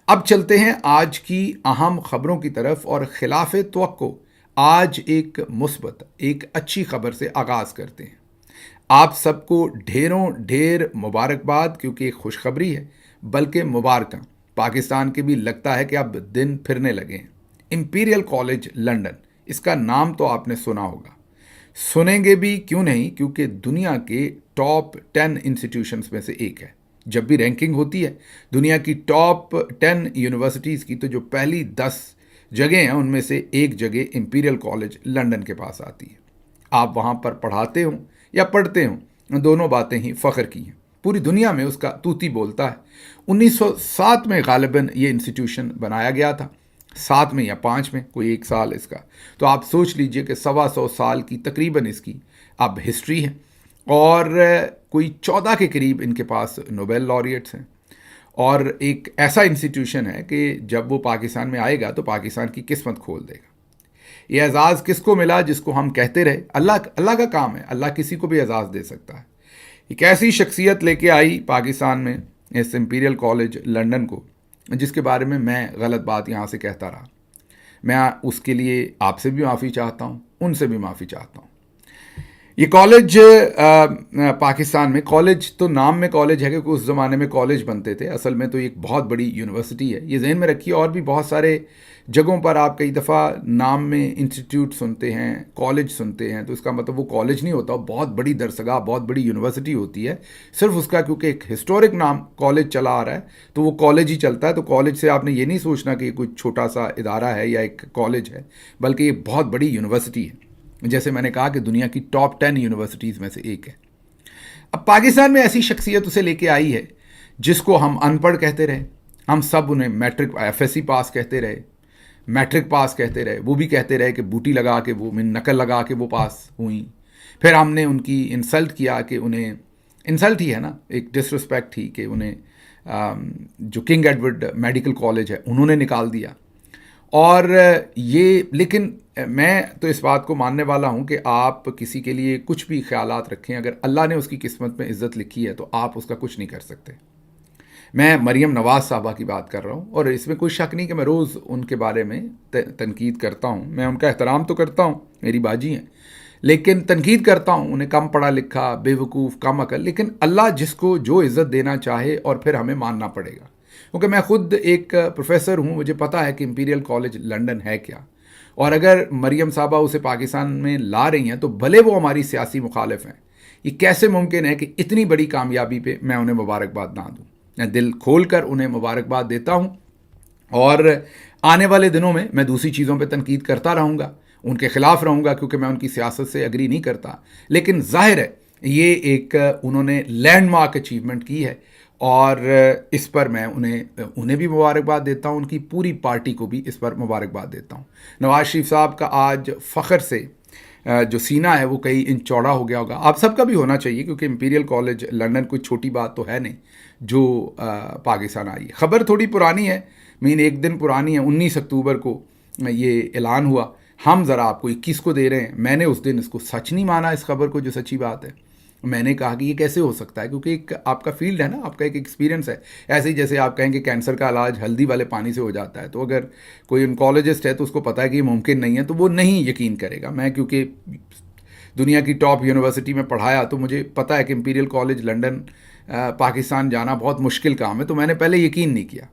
اب چلتے ہیں آج کی اہم خبروں کی طرف اور خلاف توقع آج ایک مثبت ایک اچھی خبر سے آغاز کرتے ہیں۔ آپ سب کو ڈھیر مبارکباد، کیونکہ ایک خوشخبری ہے بلکہ مبارکاں پاکستان کے بھی لگتا ہے کہ اب دن پھرنے لگے ہیں۔ امپیریل کالج لنڈن، اس کا نام تو آپ نے سنا ہوگا، سنیں گے بھی کیوں نہیں، کیونکہ دنیا کے ٹاپ 10 انسٹیٹیوشنز میں سے ایک ہے۔ جب بھی رینکنگ ہوتی ہے دنیا کی ٹاپ 10 یونیورسٹیز کی، تو جو پہلی 10 جگہیں ہیں ان میں سے ایک جگہ امپیریل کالج لنڈن کے پاس آتی ہے۔ آپ وہاں پر پڑھاتے ہوں یا پڑھتے ہوں، دونوں باتیں ہی فخر کی ہیں۔ پوری دنیا میں اس کا توتی بولتا ہے۔ 1907 میں غالباً یہ انسٹیٹیوشن بنایا گیا تھا، 7 میں یا 5 میں، کوئی ایک سال اس کا۔ تو آپ سوچ لیجئے کہ 125 سال کی تقریباً اس کی اب ہسٹری ہے، اور کوئی 14 کے قریب ان کے پاس نوبل لاریٹس ہیں، اور ایک ایسا انسٹیٹیوشن ہے کہ جب وہ پاکستان میں آئے گا تو پاکستان کی قسمت کھول دے گا۔ یہ اعزاز کس کو ملا؟ جس کو ہم کہتے رہے اللہ کا کام ہے، اللہ کسی کو بھی اعزاز دے سکتا ہے۔ ایک ایسی شخصیت لے کے آئی پاکستان میں اس امپیریل کالج لنڈن کو، جس کے بارے میں غلط بات یہاں سے کہتا رہا۔ میں اس کے لیے آپ سے بھی معافی چاہتا ہوں، ان سے بھی معافی چاہتا ہوں۔ یہ کالج پاکستان میں، کالج تو نام میں کالج ہے کہ اس زمانے میں کالج بنتے تھے، اصل میں تو ایک بہت بڑی یونیورسٹی ہے، یہ ذہن میں رکھیے۔ اور بھی بہت سارے جگہوں پر آپ کئی دفعہ نام میں انسٹیٹیوٹ سنتے ہیں، کالج سنتے ہیں، تو اس کا مطلب وہ کالج نہیں ہوتا، بہت بڑی درسگاہ، بہت بڑی یونیورسٹی ہوتی ہے۔ صرف اس کا کیونکہ ایک ہسٹورک نام کالج چلا آ رہا ہے تو وہ کالج ہی چلتا ہے۔ تو کالج سے آپ نے یہ نہیں سوچنا کہ یہ کوئی چھوٹا سا ادارہ ہے یا ایک کالج ہے، بلکہ یہ بہت بڑی یونیورسٹی ہے، جیسے میں نے کہا کہ دنیا کی ٹاپ 10 یونیورسٹیز میں سے ایک ہے۔ اب پاکستان میں ایسی شخصیت اسے لے کے آئی ہے جس کو ہم ان پڑھ کہتے رہے، ہم سب انہیں میٹرک FSC پاس کہتے رہے، میٹرک پاس کہتے رہے، وہ بھی کہتے رہے کہ بوٹی لگا کے وہ نقل لگا کے وہ پاس ہوئیں۔ پھر ہم نے ان کی انسلٹ کیا کہ انہیں، انسلٹ ہی ہے نا، ایک ڈس رسپیکٹ ہی، کہ انہیں جو کنگ ایڈورڈ میڈیکل کالج ہے انہوں نے نکال دیا۔ اور یہ، لیکن میں تو اس بات کو ماننے والا ہوں کہ آپ کسی کے لیے کچھ بھی خیالات رکھیں، اگر اللہ نے اس کی قسمت میں عزت لکھی ہے تو آپ اس کا کچھ نہیں کر سکتے۔ میں مریم نواز صاحبہ کی بات کر رہا ہوں، اور اس میں کوئی شک نہیں کہ میں روز ان کے بارے میں تنقید کرتا ہوں، میں ان کا احترام تو کرتا ہوں، میری باجی ہیں، لیکن تنقید کرتا ہوں انہیں کم پڑھا لکھا، بے وقوف، کم عقل۔ لیکن اللہ جس کو جو عزت دینا چاہے، اور پھر ہمیں ماننا پڑے گا، کیونکہ میں خود ایک پروفیسر ہوں، مجھے پتا ہے کہ امپیریل کالج لنڈن ہے کیا۔ اور اگر مریم صاحبہ اسے پاکستان میں لا رہی ہیں تو بھلے وہ ہماری سیاسی مخالف ہیں، یہ کیسے ممکن ہے کہ اتنی بڑی کامیابی پہ میں انہیں مبارکباد نہ دوں؟ میں دل کھول کر انہیں مبارکباد دیتا ہوں، اور آنے والے دنوں میں میں دوسری چیزوں پہ تنقید کرتا رہوں گا، ان کے خلاف رہوں گا، کیونکہ میں ان کی سیاست سے اگری نہیں کرتا۔ لیکن ظاہر ہے یہ ایک انہوں نے لینڈ مارک اچیومنٹ کی ہے، اور اس پر میں انہیں بھی مبارکباد دیتا ہوں، ان کی پوری پارٹی کو بھی اس پر مبارکباد دیتا ہوں۔ نواز شریف صاحب کا آج فخر سے جو سینہ ہے وہ کئی انچ چوڑا ہو گیا ہوگا، آپ سب کا بھی ہونا چاہیے، کیونکہ امپیریل کالج لنڈن کوئی چھوٹی بات تو ہے نہیں جو پاکستان آئی ہے۔ خبر تھوڑی پرانی ہے، ایک دن پرانی ہے، 19 اکتوبر کو یہ اعلان ہوا، ہم ذرا آپ کو 21 کو دے رہے ہیں۔ میں نے اس دن اس کو سچ نہیں مانا، اس خبر کو، جو سچی بات ہے۔ میں نے کہا کہ یہ کیسے ہو سکتا ہے، کیونکہ ایک آپ کا فیلڈ ہے نا، آپ کا ایک ایکسپیرینس ہے۔ ایسے ہی جیسے آپ کہیں کہ کینسر کا علاج ہلدی والے پانی سے ہو جاتا ہے، تو اگر کوئی انکالوجسٹ ہے تو اس کو پتہ ہے کہ یہ ممکن نہیں ہے، تو وہ نہیں یقین کرے گا۔ میں کیونکہ دنیا کی ٹاپ یونیورسٹی میں پڑھایا، تو مجھے پتہ ہے کہ امپیریل کالج لنڈن پاکستان جانا بہت مشکل کام ہے، تو میں نے پہلے یقین نہیں کیا۔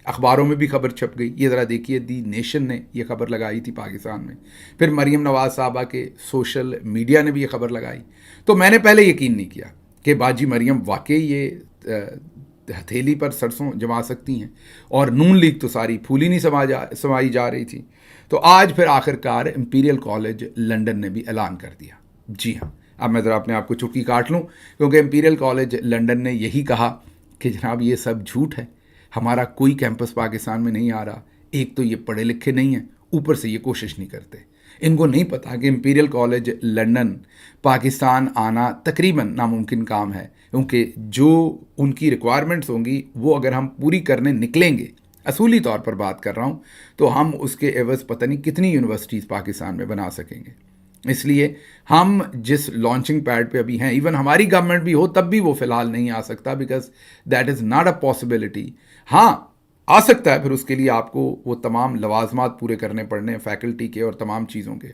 اخباروں میں بھی خبر چھپ گئی، یہ ذرا دیکھیے، دی نیشن نے یہ خبر لگائی تھی پاکستان میں، پھر مریم نواز صاحبہ کے سوشل میڈیا نے بھی یہ خبر لگائی، تو میں نے پہلے یقین نہیں کیا کہ باجی مریم واقعی یہ ہتھیلی پر سرسوں جما سکتی ہیں، اور نون لیگ تو ساری پھولی نہیں سمائی جا رہی تھی۔ تو آج پھر آخر کار امپیریل کالج لنڈن نے بھی اعلان کر دیا۔ جی ہاں، اب میں ذرا اپنے آپ کو چٹکی کاٹ لوں، کیونکہ امپیریل کالج لنڈن نے یہی کہا کہ جناب یہ سب جھوٹ ہے، ہمارا کوئی کیمپس پاکستان میں نہیں آ رہا۔ ایک تو یہ پڑھے لکھے نہیں ہیں، اوپر سے یہ کوشش نہیں کرتے، ان کو نہیں پتا کہ امپیریل کالج لنڈن پاکستان آنا تقریباً ناممکن کام ہے، کیونکہ جو ان کی ریکوائرمنٹس ہوں گی وہ اگر ہم پوری کرنے نکلیں گے، اصولی طور پر بات کر رہا ہوں، تو ہم اس کے عوض پتہ نہیں کتنی یونیورسٹیز پاکستان میں بنا سکیں گے۔ اس لیے ہم جس لانچنگ پیڈ پہ ابھی ہیں، ایون ہماری گورنمنٹ بھی ہو تب بھی وہ فی الحال نہیں آ سکتا، because that is not a possibility. ہاں، آ سکتا ہے پھر اس کے لیے آپ کو وہ تمام لوازمات پورے کرنے پڑنے ہیں فیکلٹی کے اور تمام چیزوں کے.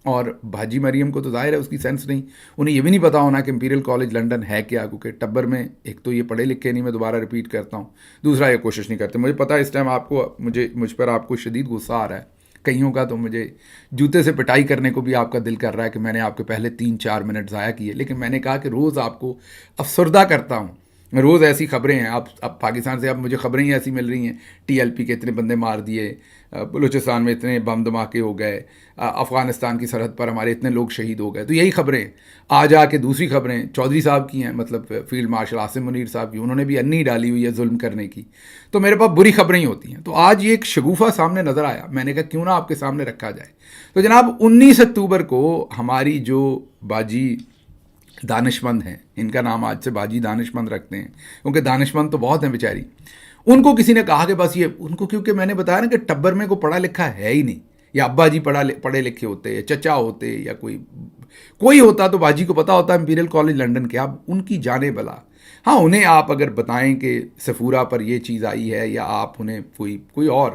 اور بھاجی مریم کو تو ظاہر ہے اس کی سینس نہیں, انہیں یہ بھی نہیں پتا ہونا کہ امپیریل کالج لنڈن ہے کیا, کیونکہ ٹبر میں ایک تو یہ پڑھے لکھے نہیں, میں دوبارہ ریپیٹ کرتا ہوں, دوسرا یہ کوشش نہیں کرتے. مجھے پتا ہے اس ٹائم آپ کو مجھ پر آپ کو شدید غصہ آ رہا ہے, کئیوں کا تو مجھے جوتے سے پٹائی کرنے کو بھی آپ کا دل کر رہا ہے کہ میں نے آپ کے پہلے 3-4 منٹ ضائع کیے, لیکن میں نے کہا کہ روز آپ کو افسردہ کرتا ہوں. روز ایسی خبریں ہیں, اب پاکستان سے اب مجھے خبریں ہی ایسی مل رہی ہیں, ٹی ایل پی کے اتنے بندے مار دیے, بلوچستان میں اتنے بم دھماکے ہو گئے, افغانستان کی سرحد پر ہمارے اتنے لوگ شہید ہو گئے. تو یہی خبریں آج آ کے دوسری خبریں چودھری صاحب کی ہیں, مطلب فیلڈ مارشل عاصم منیر صاحب کی, انہوں نے بھی انی ڈالی ہوئی ہے ظلم کرنے کی. تو میرے پاس بری خبریں ہی ہوتی ہیں. تو آج یہ ایک شگوفہ سامنے نظر آیا, میں نے کہا کیوں نہ آپ کے سامنے رکھا جائے. تو جناب 19 اکتوبر کو ہماری جو باجی دانش مند ہیں, ان کا نام آج سے باجی دانش مند رکھتے ہیں کیونکہ دانش مند تو بہت ہیں بیچاری, ان کو کسی نے کہا کہ بس یہ ان کو, کیونکہ میں نے بتایا نا کہ ٹبر میں کو پڑھا لکھا ہے ہی نہیں, یا ابا جی پڑھے لکھے ہوتے, یا چچا ہوتے, یا کوئی ہوتا تو باجی کو پتا ہوتا امپیریل کالج لنڈن کے. اب ان کی جانے بلا, ہاں انہیں آپ اگر بتائیں کہ سفورا پر یہ چیز آئی ہے, یا آپ انہیں کوئی اور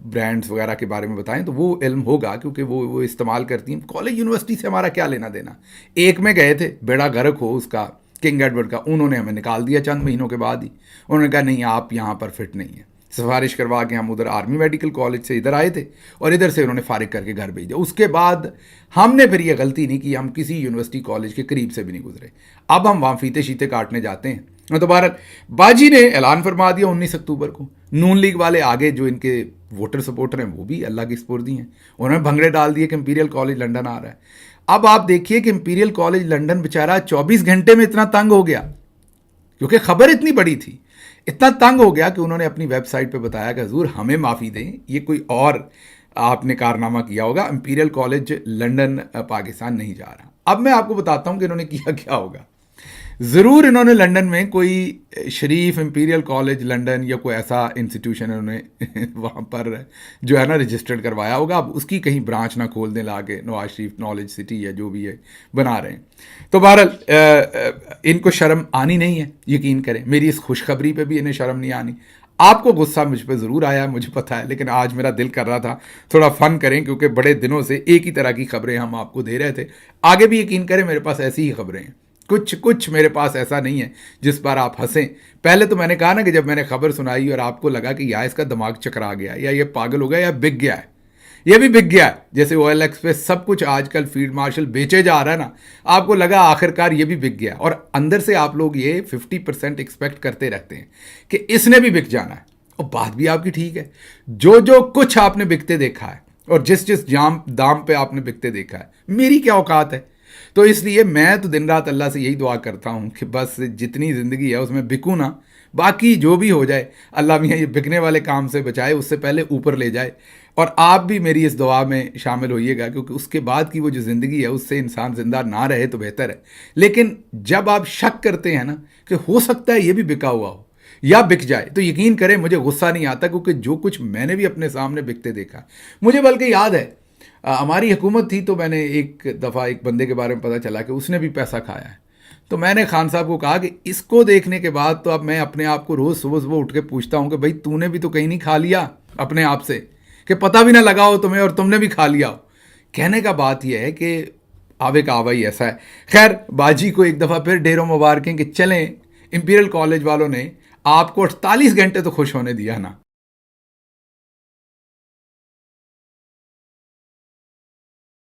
برانڈز وغیرہ کے بارے میں بتائیں تو وہ علم ہوگا, کیونکہ وہ استعمال کرتی ہیں. کالج یونیورسٹی سے ہمارا کیا لینا دینا. ایک میں گئے تھے, بیڑا غرق ہو اس کا, کنگ ایڈورڈ کا, انہوں نے ہمیں نکال دیا چند مہینوں کے بعد ہی. انہوں نے کہا نہیں آپ یہاں پر فٹ نہیں ہیں, سفارش کروا کے ہم ادھر آرمی میڈیکل کالج سے ادھر آئے تھے, اور ادھر سے انہوں نے فارغ کر کے گھر بھیجا. اس کے بعد ہم نے پھر یہ غلطی نہیں کی, ہم کسی یونیورسٹی کالج کے قریب سے بھی نہیں گزرے. اب ہم وہاں فیتے شیتے کاٹنے جاتے ہیں. تو بہرحال باجی نے اعلان فرما دیا 19 اکتوبر کو. نون لیگ والے آگے جو ان کے ووٹر سپورٹر ہیں وہ بھی اللہ کی سپردی ہیں, انہوں نے بھنگڑے ڈال دیے کہ امپیریل کالج لنڈن آ رہا ہے. اب آپ دیکھیے کہ امپیریل کالج لنڈن بیچارہ 24 گھنٹے میں اتنا تنگ ہو گیا, کیونکہ خبر اتنی بڑی تھی, اتنا تنگ ہو گیا کہ انہوں نے اپنی ویب سائٹ پہ بتایا کہ حضور ہمیں معافی دیں, یہ کوئی اور آپ نے کارنامہ کیا ہوگا, امپیریل کالج لنڈن پاکستان نہیں جا رہا. اب میں آپ کو بتاتا ہوں کہ انہوں نے کیا کیا ہوگا. ضرور انہوں نے لنڈن میں کوئی شریف امپیریل کالج لنڈن یا کوئی ایسا انسٹیٹیوشن انہوں نے وہاں پر جو ہے نا رجسٹرڈ کروایا ہوگا. اب اس کی کہیں برانچ نہ کھول دیں لا کے نواز شریف نالج سٹی یا جو بھی ہے بنا رہے ہیں. تو بہرحال ان کو شرم آنی نہیں ہے, یقین کریں. میری اس خوشخبری پہ بھی انہیں شرم نہیں آنی. آپ کو غصہ مجھ پہ ضرور آیا, مجھے پتہ ہے, لیکن آج میرا دل کر رہا تھا تھوڑا فن کریں, کیونکہ بڑے دنوں سے ایک ہی طرح کی خبریں ہم آپ کو دے رہے تھے. آگے بھی یقین کریں میرے پاس ایسی ہی خبریں ہیں, کچھ میرے پاس ایسا نہیں ہے جس پر آپ ہنسیں. پہلے تو میں نے کہا نا کہ جب میں نے خبر سنائی اور آپ کو لگا کہ یا اس کا دماغ چکرا گیا, یا یہ پاگل ہو گیا, یا بک گیا ہے, یہ بھی بک گیا ہے. جیسے OLX پہ سب کچھ آج کل فیلڈ مارشل بیچے جا رہا ہے نا, آپ کو لگا آخر کار یہ بھی بک گیا. اور اندر سے آپ لوگ یہ 50% ایکسپیکٹ کرتے رہتے ہیں کہ اس نے بھی بک جانا ہے. اور بات بھی آپ کی ٹھیک ہے, جو کچھ آپ نے بکتے دیکھا ہے اور جس دام پہ آپ نے بکتے دیکھا ہے, میری کیا اوقات ہے. تو اس لیے میں تو دن رات اللہ سے یہی دعا کرتا ہوں کہ بس جتنی زندگی ہے اس میں بکوں نہ, باقی جو بھی ہو جائے اللہ میاں یہ بکنے والے کام سے بچائے, اس سے پہلے اوپر لے جائے. اور آپ بھی میری اس دعا میں شامل ہوئیے گا, کیونکہ اس کے بعد کی وہ جو زندگی ہے اس سے انسان زندہ نہ رہے تو بہتر ہے. لیکن جب آپ شک کرتے ہیں نا کہ ہو سکتا ہے یہ بھی بکا ہوا ہو یا بک جائے, تو یقین کریں مجھے غصہ نہیں آتا, کیونکہ جو کچھ میں نے بھی اپنے سامنے بکتے دیکھا. مجھے بلکہ یاد ہے ہماری حکومت تھی تو میں نے ایک دفعہ ایک بندے کے بارے میں پتہ چلا کہ اس نے بھی پیسہ کھایا ہے. تو میں نے خان صاحب کو کہا کہ اس کو دیکھنے کے بعد تو اب میں اپنے آپ کو روز صبح اٹھ کے پوچھتا ہوں کہ بھائی تو نے بھی تو کہیں نہیں کھا لیا اپنے آپ سے, کہ پتہ بھی نہ لگا ہو تمہیں اور تم نے بھی کھا لیا ہو. کہنے کا بات یہ ہے کہ آوے کا آوا ہی ایسا ہے. خیر باجی کو ایک دفعہ پھر ڈھیروں مبارکیں کہ چلیں امپیریل کالج والوں نے آپ کو 48 گھنٹے تو خوش ہونے دیا نا.